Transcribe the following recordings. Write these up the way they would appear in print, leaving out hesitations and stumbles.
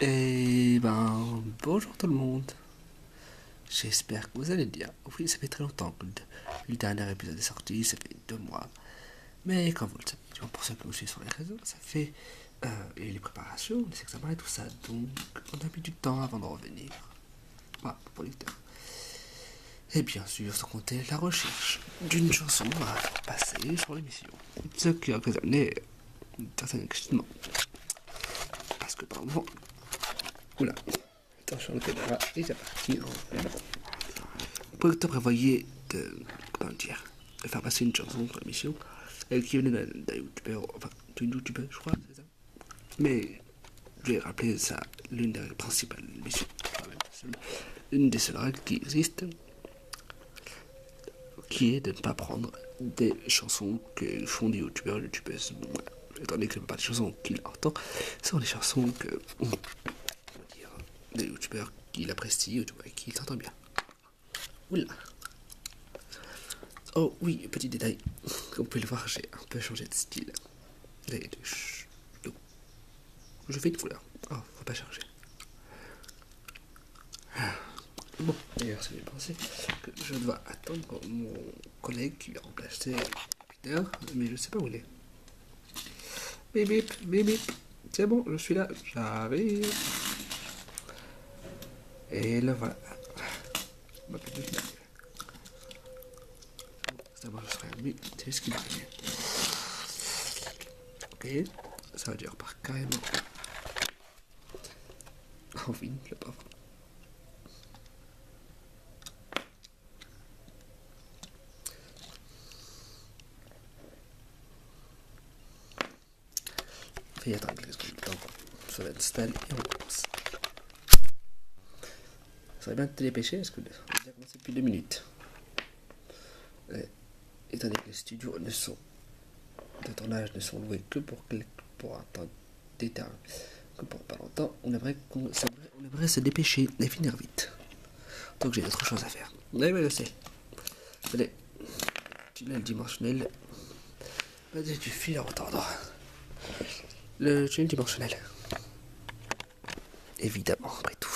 Et ben, bonjour tout le monde. J'espère que vous allez bien. Oui, ça fait très longtemps que le dernier épisode est sorti, ça fait 2 mois. Mais comme vous le savez, pour ceux qui me suivent sur les réseaux, ça fait et les préparations, les examens et tout ça. Donc, on a mis du temps avant de revenir. Voilà, pour le lecteur. Et bien sûr, sans compter la recherche d'une chanson à passer sur l'émission. Ce qui a occasionné un certain excitement. Parce que par moment. Oula, attention, le caméra est déjà parti. Le producteur prévoyait de faire passer une chanson sur l'émission qui venait d'un youtubeur, enfin d'une youtubeuse, je crois, c'est ça. Mais je vais rappeler ça, l'une des règles principales de l'émission, une des seules règles qui existent, qui est de ne pas prendre des chansons que font des youtubeurs et youtubeuses. Voilà. Étant donné que ce ne sont pas des chansons qu'il entend, ce sont des chansons que des youtubeurs qui l'apprécient et qui s'entendent bien. Oula. Oh oui, petit détail, comme vous pouvez le voir, j'ai un peu changé de style. Je fais une couleur. Oh, faut pas changer. Bon, d'ailleurs, ça m'est pensé que je dois attendre mon collègue qui a remplacé Peter, mais je sais pas où il est. Bip bip, bip bip. C'est bon, je suis là, j'arrive. Et là voilà. Ma petite blague. D'abord, je serai mieux. C'est ce qui m'arrive. Ok, ça va dire par carrément. En vie, le pauvre. Et attends, quelques secondes de temps. Ça va installer et on commence. Ça serait bien de te dépêcher parce que on a déjà commencé depuis 2 minutes. Étant donné que les studios de tournage ne sont loués que pour un temps déterminé, que pour pas longtemps, on aimerait se dépêcher et finir vite. Donc j'ai d'autres choses à faire. Oui, je sais. Allez, tunnel dimensionnel. Vas-y, tu fil à retordre. Le tunnel dimensionnel. Évidemment, après tout.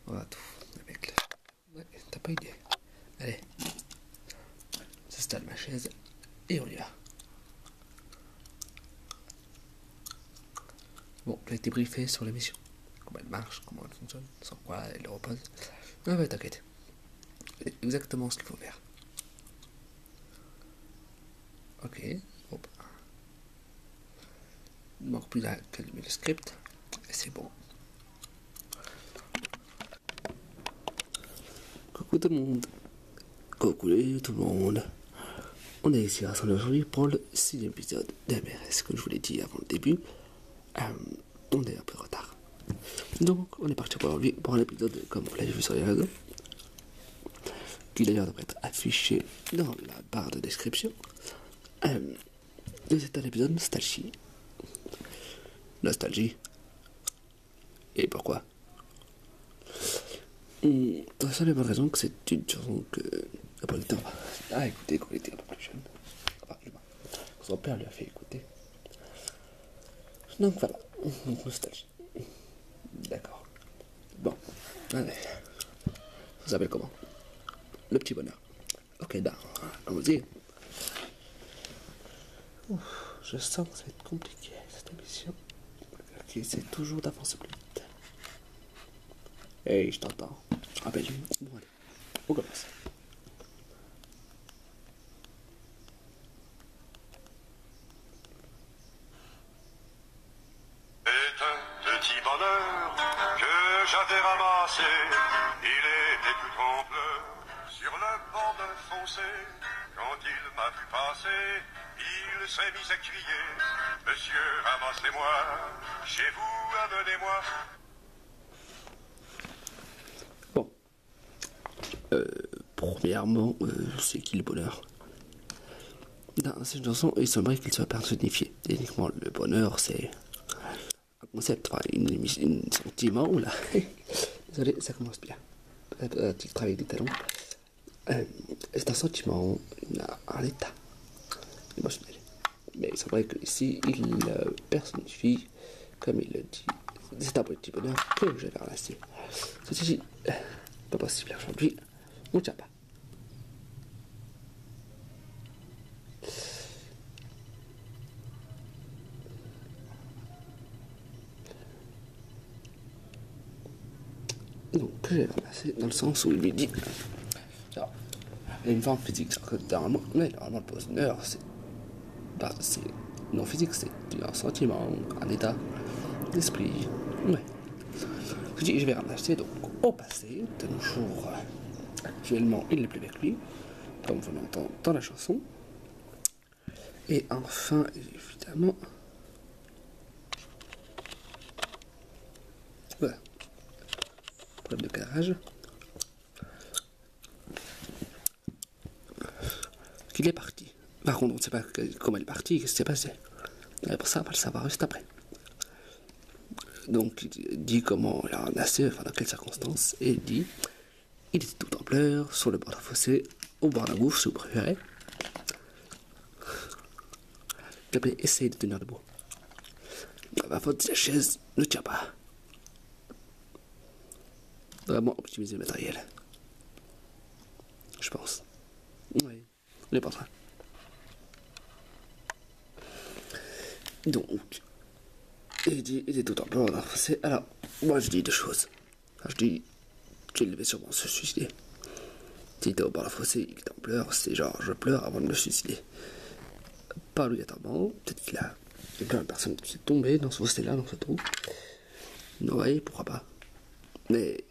Voilà tout. Avec le... Ouais, t'as pas idée. Allez. J'installe ma chaise et on y va. Bon, j'ai été briefé sur l'émission. Comment elle marche, comment elle fonctionne, sur quoi elle repose. Ah ouais, t'inquiète. C'est exactement ce qu'il faut faire. Ok. Hop. Il ne manque plus qu'à allumer le script. Et c'est bon. Coucou tout le monde. Coucou tout le monde. On est ici rassemblés aujourd'hui pour le 6e épisode d'MRS. Comme je vous l'ai dit avant le début, on est un peu en retard. Donc on est parti pour un épisode, comme vous l'avez vu sur les réseaux, qui d'ailleurs devrait être affiché dans la barre de description. C'est un épisode nostalgie. Nostalgie. Et pourquoi? Pour la simple bonne raison que c'est une chanson que le producteur a écouté quand il était un peu plus jeune. Enfin, son père lui a fait écouter. Donc voilà, nostalgie. D'accord. Bon, allez. Ça s'appelle comment? Le petit bonheur. Ok, d'accord. Allons-y. Je sens que ça va être compliqué cette émission. Ok, c'est toujours d'avancer plus vite. Hey, je t'entends. Rappelle-moi. Bon, allez. On commence. C'est un petit bonheur que j'avais ramassé. Il était tout en bleu sur le bord d'un fossé. Quand il m'a vu passer, il s'est mis à crier: Monsieur, ramassez-moi, chez vous, amenez-moi. Bon. Premièrement, c'est qui le bonheur? Dans cette chanson, il semblerait qu'il soit personnifié. Techniquement, le bonheur, c'est un concept, enfin, un sentiment, là. Désolé, ça commence bien. Tu travailles des talons. C'est un sentiment, un état émotionnel. Mais c'est vrai qu'ici, il personnifie, comme il le dit, c'est un petit bonheur que je vais ramassé. Ceci, pas possible aujourd'hui, on ne tient pas. Donc, que j'ai ramassé dans le sens où il lui dit. Alors, il y a une forme physique, normalement, le bonheur, c'est non physique, c'est un sentiment, un état d'esprit. Ouais. Je vais ramasser donc au passé, de nos jours, actuellement, il n'est plus avec lui, comme vous l'entendez dans la chanson. Et enfin, évidemment, voilà, problème de garage, qu'il est parti. Par contre, on ne sait pas comment il est parti, qu'est-ce qui s'est passé. Et pour ça, on va le savoir juste après. Donc, il dit comment il a ramassé, enfin dans quelles circonstances, et il dit il était tout en pleurs, sur le bord d'un fossé, au bord d'un gouffre, si vous préférez. Il avait essayé de tenir debout. Ma faute, sa chaise ne tient pas. Vraiment optimiser le matériel. Je pense. Oui, il est pas en train. Donc, il dit il était tout en pleurs dans un fossé. Alors, moi je dis deux choses. Je dis qu'il devait sûrement se suicider. S'il était au bord d'un fossé, il était en pleurs, c'est genre je pleure avant de me suicider. Pas obligatoirement, peut-être qu'il a plein de personnes qui sont tombées dans ce fossé-là, dans ce trou. Oui, pourquoi pas. Mais.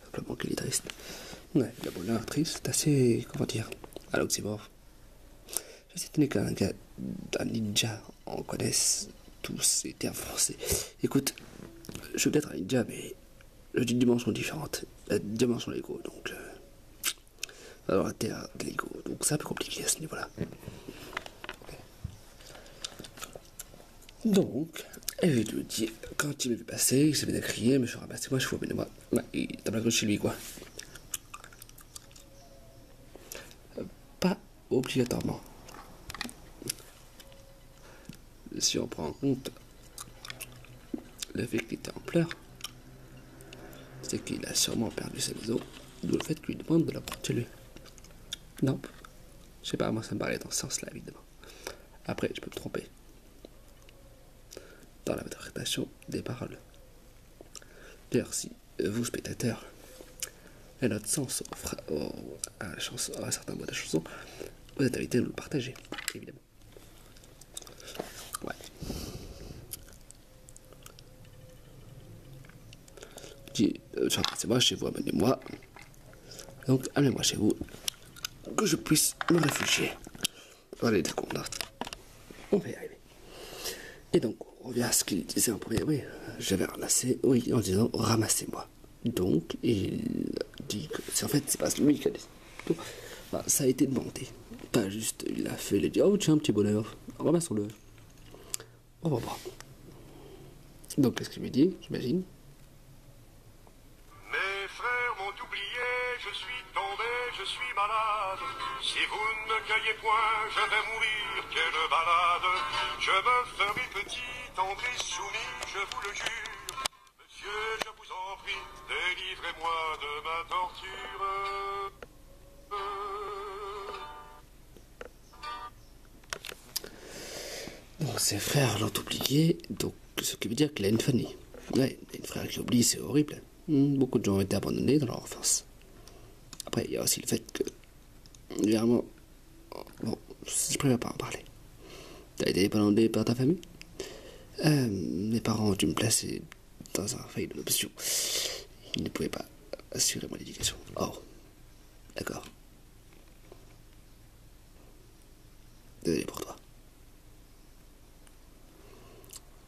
Simplement qu'il est triste. Ouais, le bonheur triste, c'est assez. Comment dire, à l'oxymore. Je sais tenir qu'un gars, un ninja, on connaisse tous ces termes français. Écoute, je suis peut-être un ninja, mais j'ai une dimension différente. La dimension de l'ego, donc. Alors la terre de l'ego, donc c'est un peu compliqué à ce niveau-là. Donc, et je lui dis, quand il m'a vu passer, il s'est mis à crier, mais je suis ramassé, moi je suis au moi. Il tape la gauche chez lui, quoi. Pas obligatoirement. Si on prend en compte le fait qu'il était en pleurs, c'est qu'il a sûrement perdu sa maison, d'où le fait qu'il lui demande de la prendre chez lui. Non, je sais pas, moi ça me paraît dans ce sens-là, évidemment. Après, je peux me tromper dans l'interprétation des paroles. D'ailleurs, si vous, spectateurs, avez notre sens à un certain mot de la chanson, vous êtes invité à nous le partager, évidemment. Ouais. Dis, c'est moi chez vous, amenez-moi. Donc, amenez-moi chez vous, que je puisse me réfugier. Allez, d'accord, on va y arriver. Et donc, on revient à ce qu'il disait en premier. Oui, j'avais ramassé, oui, en disant ramassez-moi. Donc, il dit que en fait, c'est pas lui qui a décidé. Enfin, ça a été demandé. Pas juste, il a fait, il a dit oh, tiens, un petit bonheur, ramassons-le. On va voir. Donc, qu'est-ce qu'il lui dit, j'imagine? Mes frères m'ont oublié, je suis tombé, je suis malade. Si vous ne me cueillez point, je vais mourir, quelle balade. Je me ferai petit, tendre et soumis, je vous le jure. Monsieur, je vous en prie, délivrez-moi de ma torture. Donc, ses frères l'ont oublié, donc ce qui veut dire qu'il a une famille. Ouais, une frère qui oublie, c'est horrible. Beaucoup de gens ont été abandonnés dans leur enfance. Après, il y a aussi le fait que, généralement, bon, je préfère pas en parler. T'as été abandonné par ta famille? Mes parents ont dû me placer dans un foyer d'adoption. Ils ne pouvaient pas assurer mon éducation. Oh, d'accord. Désolé pour toi.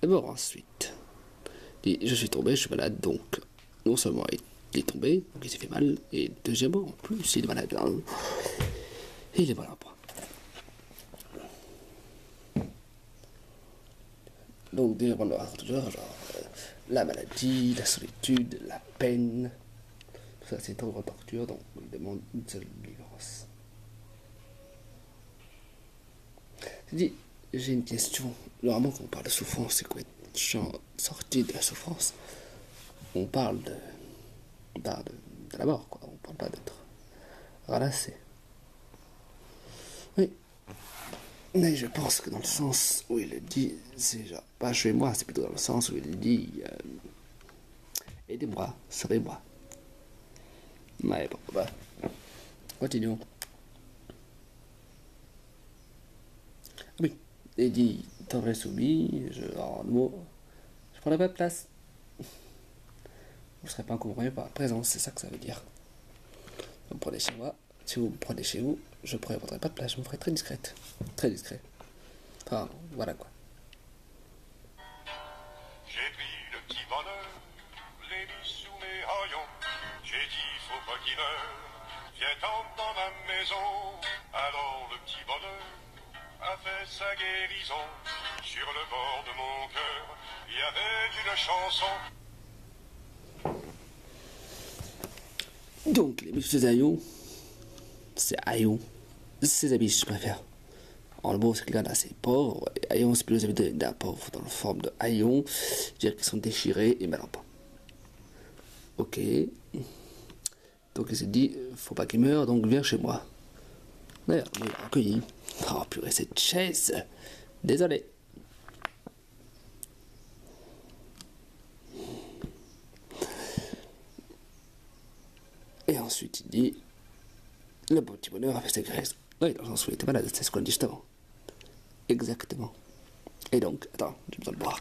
Et bon, ensuite, je suis tombé, je suis malade, donc non seulement il est tombé, donc il s'est fait mal, et deuxièmement, en plus, il est malade. Hein, et il est malade. Donc, déjà, on va toujours, genre, la maladie, la solitude, la peine. Tout ça, c'est une tendre torture, donc il demande une seule délivrance. Je dis, j'ai une question. Normalement, quand on parle de souffrance, c'est quoi être sorti de la souffrance? On parle de la mort, quoi. On parle pas d'être ramassé. Oui. Mais je pense que dans le sens où il le dit, c'est genre, pas chez moi, c'est plutôt dans le sens où il dit aidez-moi, sauvez-moi. Mais bon, bah, continuons. Oui, il dit t'aurais soumis, en mots, je prendrai pas de place. Vous ne serez pas encombré par la présence, c'est ça que ça veut dire. Vous me prenez chez moi, si vous me prenez chez vous, je ne prendrai pas de place, je me ferai très discrète. Très discret. Enfin, voilà quoi. J'ai pris le petit bonheur, l'ai mis sous mes haillons. J'ai dit, faut pas qu'il meure, viens tendre dans ma maison. Alors le petit bonheur a fait sa guérison. Sur le bord de mon cœur, il y avait une chanson. Donc, les biches de haillons, c'est haillons. C'est des biches, je préfère. En le mot, c'est quelqu'un d'assez pauvre. Et haillons, c'est plus les habits d'un pauvre dans la forme de haillons. C'est-à-dire qu'ils sont déchirés et mal en pas. Ok. Donc, il s'est dit, faut pas qu'il meure, donc viens chez moi. D'ailleurs, il l'a recueilli. Oh purée, cette chaise. Désolé. Et ensuite, il dit, le petit bonheur a fait sa graisse. Oui, dans le sens où il était malade, c'est ce qu'on dit juste avant. Exactement. Et donc, attends, j'ai besoin de boire.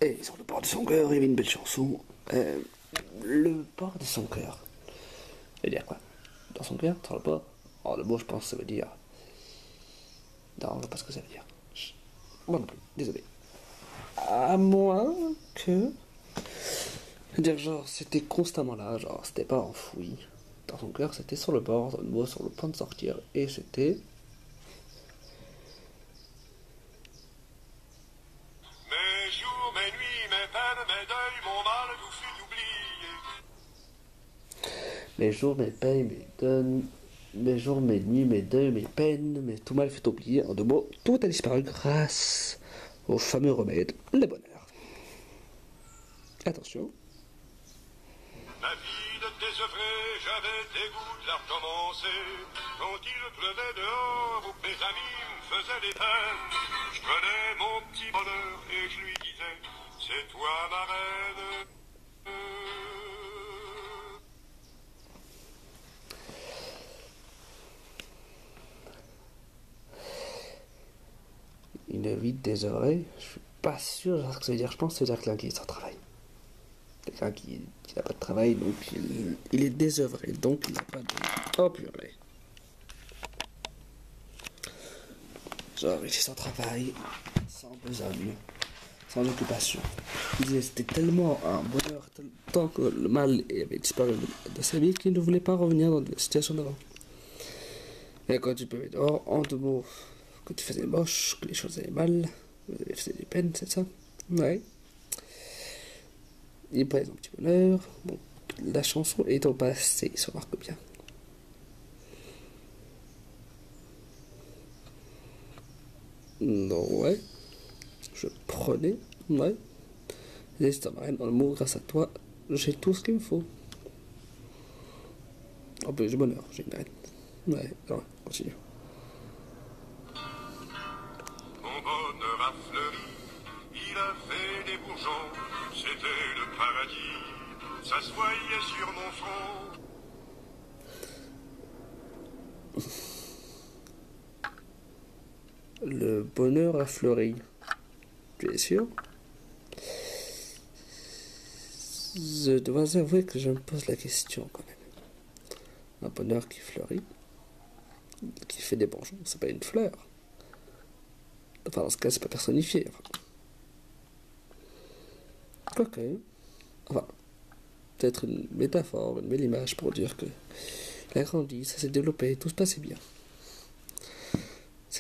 Et sur le bord de son cœur, il y avait une belle chanson. Le bord de son cœur. Ça veut dire quoi? Dans son cœur, sur le bord? Oh, le mot, je pense, ça veut dire. Non, je ne sais pas ce que ça veut dire. Moi non plus, désolé. À moins que. C'est-à-dire, genre, c'était constamment là, genre, c'était pas enfoui. Dans son cœur, c'était sur le bord, dans le mot, sur le point de sortir, et c'était. Mes jours, mes nuits, mes peines, mes deuils, mon mal, tout fut oublié. Mes jours, mes peines, mes deuils, mes jours, mes nuits, mes deuils, mes peines, mais tout mal fut oublié. En deux mots, tout a disparu grâce au fameux remède, le bonheur. Attention. Ma vie de désœuvré, j'avais dégoût de la recommencer. Quand il pleuvait dehors, où mes amis me faisaient des peines, je prenais mon petit bonheur et je lui disais, c'est toi ma reine. Une vie désœuvrée, je suis pas sûr de ce que ça veut dire. Je pense que ça veut dire quelqu'un qui est sans travail. Quelqu'un qui n'a pas de travail, donc il est désœuvré, donc il n'a pas de. Oh purée. Genre, il est sans travail, sans besogne, sans occupation. Il disait c'était tellement un bonheur, tant que le mal avait disparu de sa vie qu'il ne voulait pas revenir dans la situation d'avant. Et quand tu peux mettre dehors, en deux mots, que tu faisais moche, que les choses allaient mal, vous avez fait des peines, c'est ça? Ouais. Il prend son petit bonheur. Bon, la chanson est au passé, ça marque bien. Non, ouais. Je prenais, ouais. Les marraine dans le mot, grâce à toi, j'ai tout ce qu'il me faut. En plus, j'ai bonheur, j'ai une reine. Ouais, alors, continue. Mon bonheur a fleuri, il a fait des bourgeons, c'était le paradis, ça se voyait sur mon front. Le bonheur a fleuri. Tu es sûr? Je dois avouer que je me pose la question quand même. Un bonheur qui fleurit, qui fait des bourgeons, c'est pas une fleur. Enfin, dans ce cas, c'est pas personnifié. Quoique, enfin, peut-être une métaphore, une belle image pour dire que il a grandi, ça s'est développé, tout se passait bien.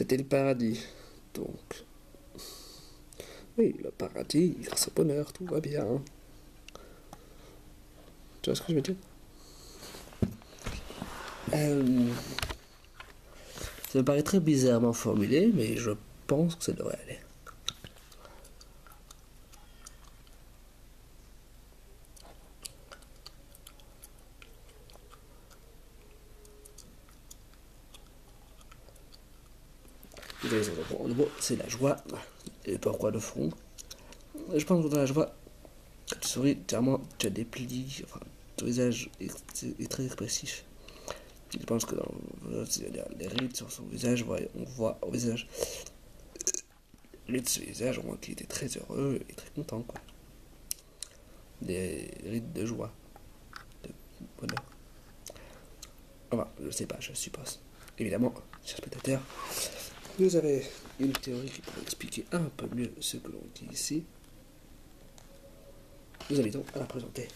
c'était le paradis. Donc, oui, le paradis, grâce au bonheur, tout va bien. Tu vois ce que je veux dire? Ça me paraît très bizarrement formulé, mais je pense que ça devrait aller. En gros, c'est la joie. Et pourquoi le front? Je pense que dans la joie, quand tu souris, clairement, tu as des plis, enfin, ton visage est très expressif. Je pense que dans les rides sur son visage, on voit au visage, les rides sur son visage, on voit qu'il était très heureux et très content, quoi. Des rides de joie, de bonheur. Enfin, je sais pas, je suppose. Évidemment, chers spectateurs, vous avez une théorie qui pourrait expliquer un peu mieux ce que l'on dit ici. Nous invitons à la présenter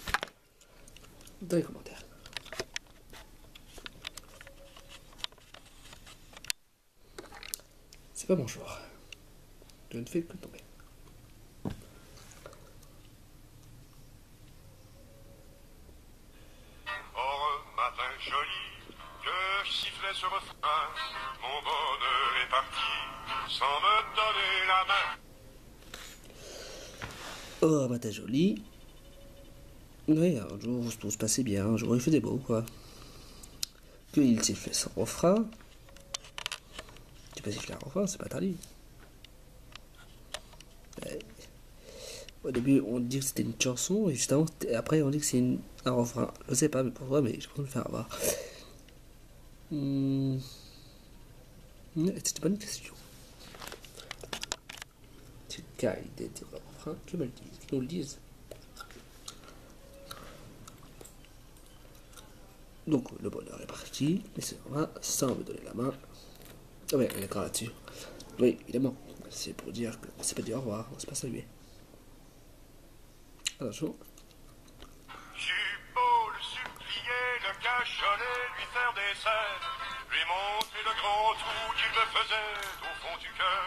dans les commentaires. C'est pas mon jour. Je ne fais que tomber. Or, matin joli, que je sifflais ce refrain, mon bonheur est parti, sans me donner la main. Oh, bah t'es jolie. Oui, un jour tout se passait bien, un jour il faisait beau, quoi. Qu'il sifflait son refrain. Tu peux siffler un refrain, c'est pas interdit. Au début, on dit que c'était une chanson, et justement, après, on dit que c'est un refrain. Je sais pas mais pourquoi, mais j'ai pas me faire avoir. C'était pas une question. C'est le cas des refrains qui me le disent, qui nous le disent. Donc, le bonheur est parti, mais c'est normal, sans me donner la main. Ah ouais, on est d'accord là-dessus. Oui, évidemment, c'est pour dire que c'est pas dit au revoir, on s'est pas salué. Attention. J'eus beau le supplier, le cajoler, lui faire des scènes, lui montrer le grand trou qu'il me faisait au fond du cœur.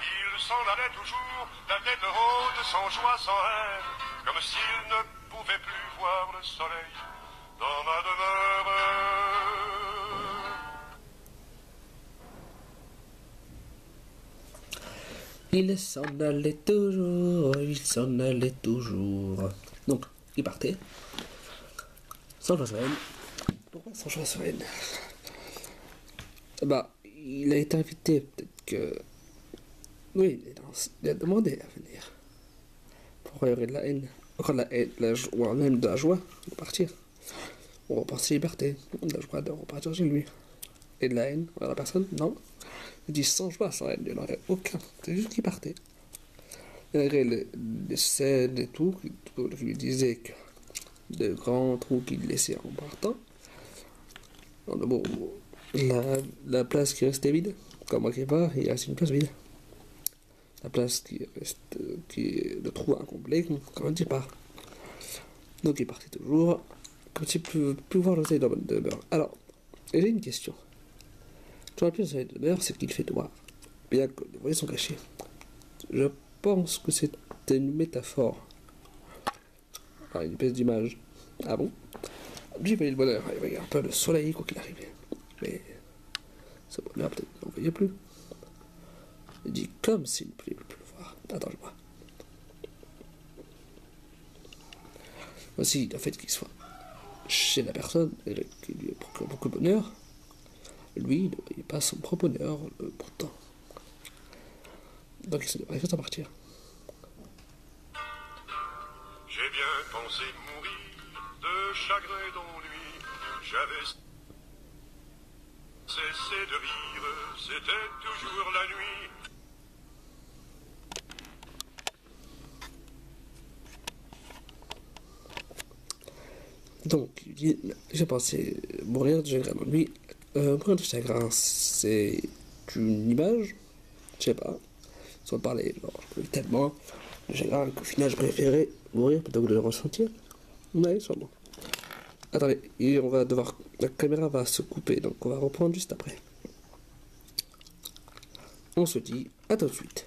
Il s'en allait toujours, la tête haute, sans joie, sans haine, comme s'il ne pouvait plus voir le soleil dans ma demeure. Il s'en allait toujours, il s'en allait toujours. Donc, il partait. Sans joie sereine. Pourquoi sans joie sereine? Bah, il a été invité, peut-être que... Oui, il a demandé à venir. Pourquoi il y aurait de la haine? Encore de la haine, ou même de la joie de partir. On repart ses libertés, de la joie de repartir chez lui. Et de la haine envers la personne? Non. Il dit sans joie, sans haine, il n'y en aurait aucun. C'est juste qu'il partait. Malgré les scènes et tout, qui lui disaient que de grands trous qu'il laissait en partant. Bon, la place qui restait vide, comme moi qui part, il reste une place vide. La place qui reste, qui est le trou incomplet, quand il part. Donc il partait toujours, comme tu peux plus voir le soleil dans de beurre. Alors, j'ai une question. Sur la pièce de beurre, c'est qu'il fait noir, bien que les volets sont cachés. Je pense que c'est une métaphore. Ah, une pièce d'image. Ah bon? Lui, il voyait le bonheur, il voyait un peu le soleil quoi qu'il arrivait. Mais ce bonheur, peut-être, il n'en voyait plus. Il dit comme s'il ne pouvait plus le voir. Attends, je vois. Aussi, le fait qu'il soit chez la personne qui lui procure beaucoup de bonheur, lui, il ne voyait pas son propre bonheur pourtant. Donc il se devrait s'en partir. J'ai bien pensé mourir de chagrin et d'ennui. J'avais cessé de rire, c'était toujours la nuit. Donc, il dit, j'ai pensé mourir de chagrin d'ennui. Mourir de chagrin, c'est une image, je sais pas. Sans parler, tellement de chagrin qu'au final, je préférais mourir plutôt que de le ressentir. Ouais, sûrement. Attendez, on va devoir... La caméra va se couper, donc on va reprendre juste après. On se dit à tout de suite.